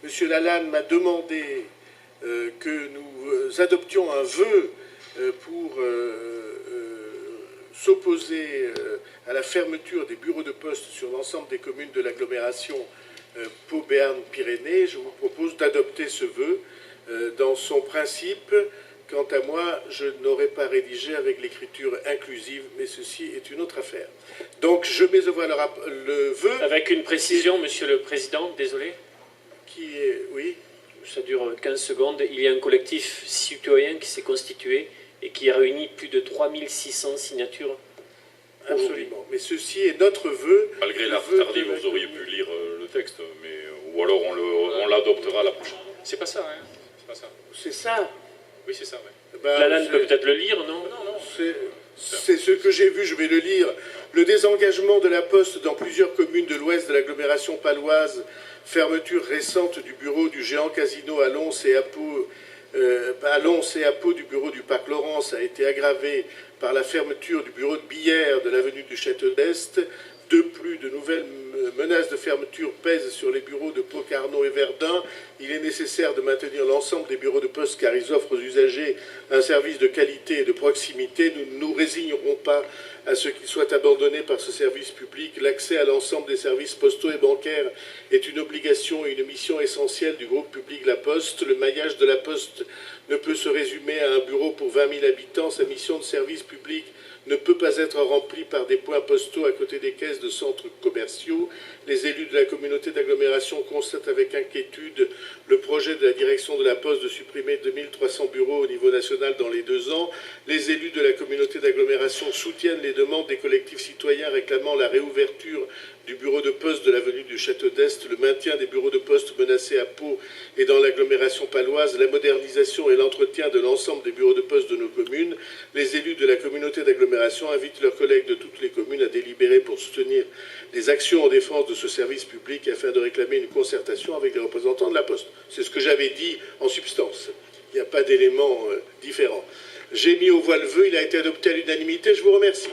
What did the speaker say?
Monsieur Lalanne m'a demandé que nous adoptions un vœu pour s'opposer à la fermeture des bureaux de poste sur l'ensemble des communes de l'agglomération Pau-Béarn-Pyrénées. Je vous propose d'adopter ce vœu dans son principe. Quant à moi, je n'aurais pas rédigé avec l'écriture inclusive, mais ceci est une autre affaire. Donc je mets au voie le vœu. Avec une précision, Monsieur le Président, désolé. Qui est, oui. Ça dure 15 secondes. Il y a un collectif citoyen qui s'est constitué et qui a réuni plus de 3600 signatures. Absolument. Mais ceci est notre vœu. Malgré l'heure tardive, vous auriez pu lire le texte, ou alors on l'adoptera la prochaine. C'est pas ça, hein. C'est pas ça. C'est ça. Oui, c'est ça, ouais. Lalanne peut peut-être le lire, non? C'est ce que j'ai vu, je vais le lire. Le désengagement de la Poste dans plusieurs communes de l'ouest de l'agglomération paloise, fermeture récente du bureau du géant casino à Lons et à Pau du bureau du parc Laurence a été aggravée par la fermeture du bureau de billard de l'avenue du Château d'Est. De plus, de nouvelles menaces de fermeture pèsent sur les bureaux de Pau, Carnot et Verdun. Il est nécessaire de maintenir l'ensemble des bureaux de poste car ils offrent aux usagers un service de qualité et de proximité. Nous ne nous résignerons pas à ce qu'ils soient abandonnés par ce service public. L'accès à l'ensemble des services postaux et bancaires est une obligation et une mission essentielle du groupe public La Poste. Le maillage de La Poste ne peut se résumer à un bureau pour 20 000 habitants. Sa mission de service public ne peut pas être remplie par des points postaux à côté des caisses de centres commerciaux. Les élus de la communauté d'agglomération constatent avec inquiétude le projet de la direction de la Poste de supprimer 2300 bureaux au niveau national dans les 2 ans. Les élus de la communauté d'agglomération soutiennent les demandes des collectifs citoyens réclamant la réouverture du bureau de poste de l'avenue du Château d'Est, le maintien des bureaux de poste menacés à Pau et dans l'agglomération paloise, la modernisation et l'entretien de l'ensemble des bureaux de poste de nos communes. Les élus de la communauté d'agglomération invitent leurs collègues de toutes les communes à délibérer pour soutenir les actions en défense de ce service public afin de réclamer une concertation avec les représentants de la Poste. C'est ce que j'avais dit en substance. Il n'y a pas d'éléments différents. J'ai mis au voie le vœu, il a été adopté à l'unanimité. Je vous remercie.